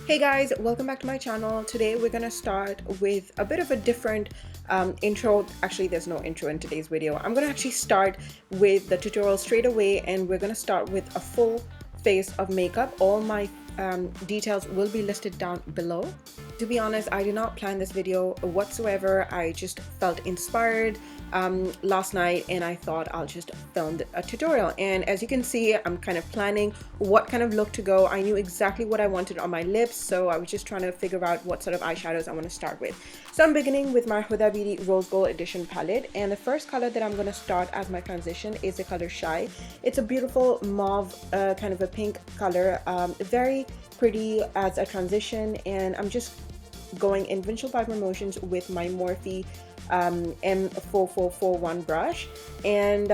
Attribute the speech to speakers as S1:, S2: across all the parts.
S1: Hey guys, welcome back to my channel. Today we're gonna start with a bit of a different intro. Actually, there's no intro in today's video. I'm gonna actually start with the tutorial straight away, and we're gonna start with a full face of makeup. All my details will be listed down below. To be honest, I did not plan this video whatsoever. I just felt inspired last night and I thought I'll just film a tutorial. And as you can see, I'm kind of planning what kind of look to go. I knew exactly what I wanted on my lips, so I was just trying to figure out what sort of eyeshadows I want to start with. So I'm beginning with my Huda Beauty Rose Gold Edition palette, and the first color that I'm going to start as my transition is the color Shy. It's a beautiful mauve, kind of a pink color, very pretty as a transition, and I'm just going in Vincial Viper motions with my Morphe M4441 brush. And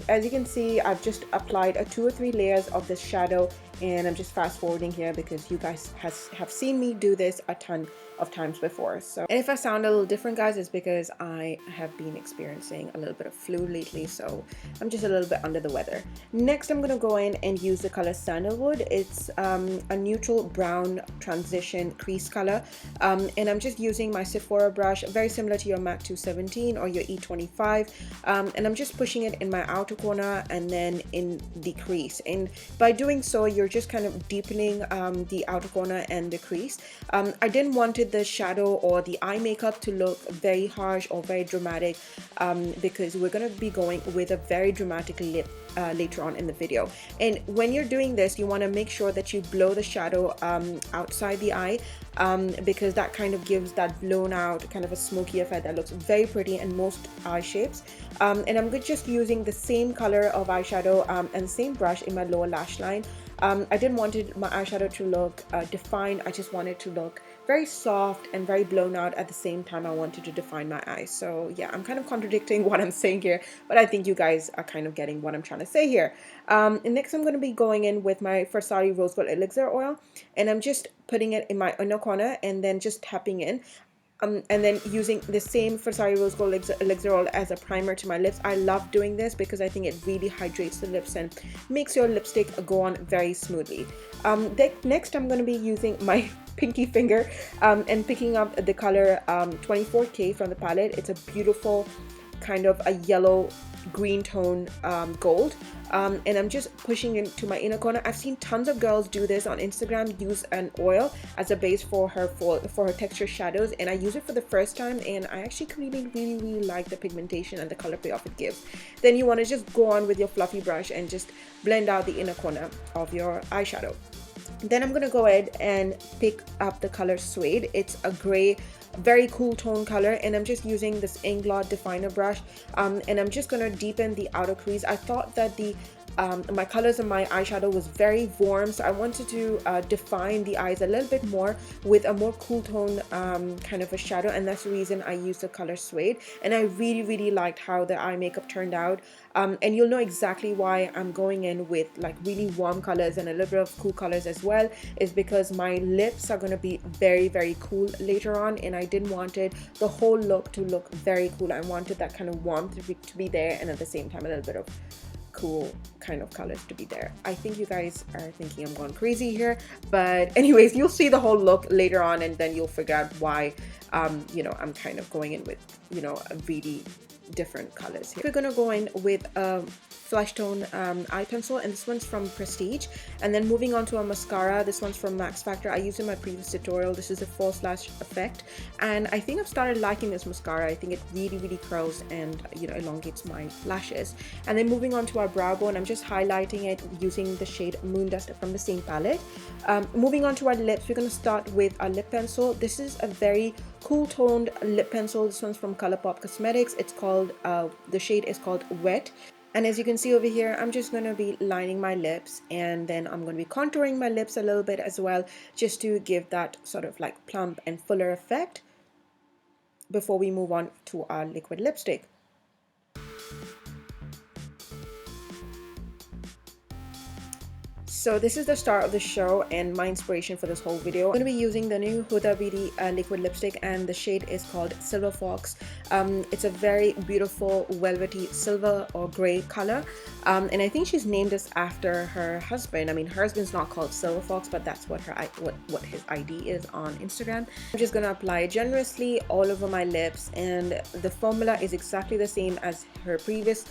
S1: as you can see, I've just applied 2 or 3 layers of this shadow, and I'm just fast forwarding here because you guys have seen me do this a ton of times before. So, and if I sound a little different, guys, it's because I have been experiencing a little bit of flu lately, so I'm just a little bit under the weather. Next, I'm gonna go in and use the color Sandalwood. It's a neutral brown transition crease color, and I'm just using my Sephora brush, very similar to your MAC 217 or your E25, and I'm just pushing it in my outer corner and then in the crease. And by doing so, you're just kind of deepening the outer corner and the crease. I didn't want the shadow or the eye makeup to look very harsh or very dramatic, because we're going to be going with a very dramatic lip later on in the video. And when you're doing this, you want to make sure that you blow the shadow outside the eye, because that kind of gives that blown out kind of a smoky effect that looks very pretty in most eye shapes. And I'm just using the same color of eyeshadow and the same brush in my lower lash line. I didn't want my eyeshadow to look defined. I just wanted to look very soft and very blown out at the same time. I wanted to define my eyes. So yeah, I'm kind of contradicting what I'm saying here, but I think you guys are kind of getting what I'm trying to say here. And next, I'm going to be going in with my Versace Rose Gold Elixir Oil, and I'm just putting it in my inner corner and then just tapping in. And then using the same Versace Rose Gold Elixir Oil as a primer to my lips. I love doing this because I think it really hydrates the lips and makes your lipstick go on very smoothly. Next, I'm going to be using my pinky finger and picking up the color 24K from the palette. It's a beautiful kind of a yellow green tone gold, and I'm just pushing into my inner corner. I've seen tons of girls do this on Instagram, use an oil as a base for her texture shadows, and I use it for the first time, and I actually really like the pigmentation and the color payoff it gives. Then you want to just go on with your fluffy brush and just blend out the inner corner of your eyeshadow. Then I'm gonna go ahead and pick up the color Suede. It's a gray, very cool tone color, and I'm just using this Inglot definer brush, and I'm just gonna deepen the outer crease. I thought that the my colors in my eyeshadow was very warm, so I wanted to define the eyes a little bit more with a more cool tone kind of a shadow, and that's the reason I used the color Suede. And I really liked how the eye makeup turned out, and you'll know exactly why I'm going in with like really warm colors and a little bit of cool colors as well, is because my lips are going to be very cool later on, and I didn't want the whole look to look very cool. I wanted that kind of warmth to be there, and at the same time a little bit of cool kind of colors to be there. I think you guys are thinking I'm going crazy here, but anyways, you'll see the whole look later on, and then you'll figure out why you know, I'm kind of going in with, you know, a really different colors here. We're gonna go in with a flesh tone eye pencil, and this one's from Prestige. And then moving on to a mascara, this one's from Max Factor. I used in my previous tutorial. This is a false lash effect, and I think I've started liking this mascara. I think it really curls and, you know, elongates my lashes. And then moving on to our brow bone, I'm just highlighting it using the shade Moon Dust from the same palette. Moving on to our lips, we're going to start with our lip pencil. This is a very cool toned lip pencil. This one's from ColourPop Cosmetics. It's called the shade is called Wet. And as you can see over here, I'm just going to be lining my lips, and then I'm going to be contouring my lips a little bit as well, just to give that sort of like plump and fuller effect before we move on to our liquid lipstick. So this is the start of the show and my inspiration for this whole video. I'm going to be using the new Huda Beauty liquid lipstick, and the shade is called Silverfox. It's a very beautiful velvety silver or gray color, and I think she's named this after her husband. I mean, her husband's not called Silverfox, but that's what what his ID is on Instagram. I'm just going to apply it generously all over my lips, and the formula is exactly the same as her previous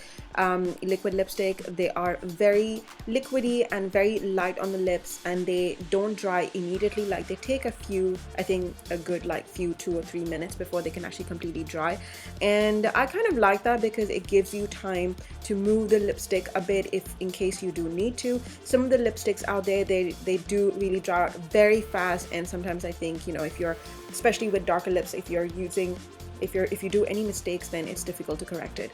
S1: liquid lipstick. They are very liquidy and very light on the lips, and they don't dry immediately. Like, they take a few, I think a good like few 2 or 3 minutes before they can actually completely dry, and I kind of like that because it gives you time to move the lipstick a bit if in case you do need to. Some of the lipsticks out there, they do really dry out very fast, and sometimes I think, you know, if you're, especially with darker lips, if you're using, if you do any mistakes, then it's difficult to correct it.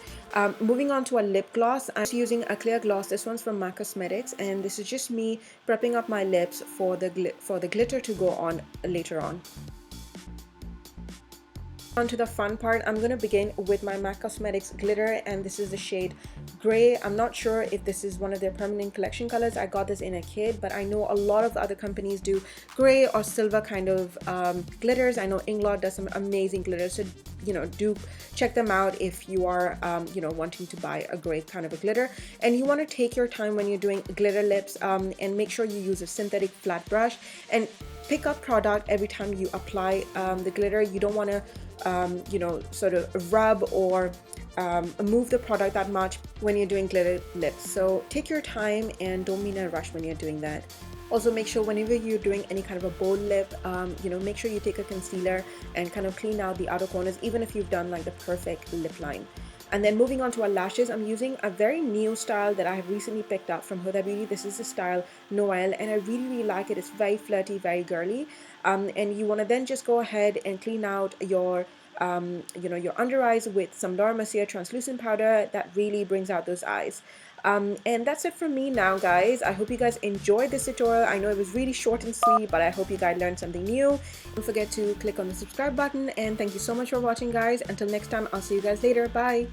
S1: Moving on to a lip gloss, I'm using a clear gloss. This one's from MAC Cosmetics, and this is just me prepping up my lips for the glitter to go on later on. On to the fun part, I'm going to begin with my MAC Cosmetics glitter, and this is the shade Gray. I'm not sure if this is one of their permanent collection colors. I got this in a kit, but I know a lot of other companies do gray or silver kind of glitters. I know Inglot does some amazing glitters, so you know, do check them out if you are you know, wanting to buy a gray kind of a glitter. And you want to take your time when you're doing glitter lips, and make sure you use a synthetic flat brush and pick up product every time you apply the glitter. You don't want to you know, sort of rub or move the product that much when you're doing glitter lips. So take your time and don't be in a rush when you're doing that. Also, make sure whenever you're doing any kind of a bold lip, you know, make sure you take a concealer and kind of clean out the outer corners, even if you've done like the perfect lip line. And then moving on to our lashes, I'm using a very new style that I have recently picked up from Huda Beauty. This is the style Noelle, and I really like it. It's very flirty, very girly, and you want to then just go ahead and clean out your you know, your under eyes with some Mercier translucent powder that really brings out those eyes. And that's it from me now, guys. I hope you guys enjoyed this tutorial. I know it was really short and sweet, but I hope you guys learned something new. Don't forget to click on the subscribe button, and thank you so much for watching, guys. Until next time, I'll see you guys later. Bye.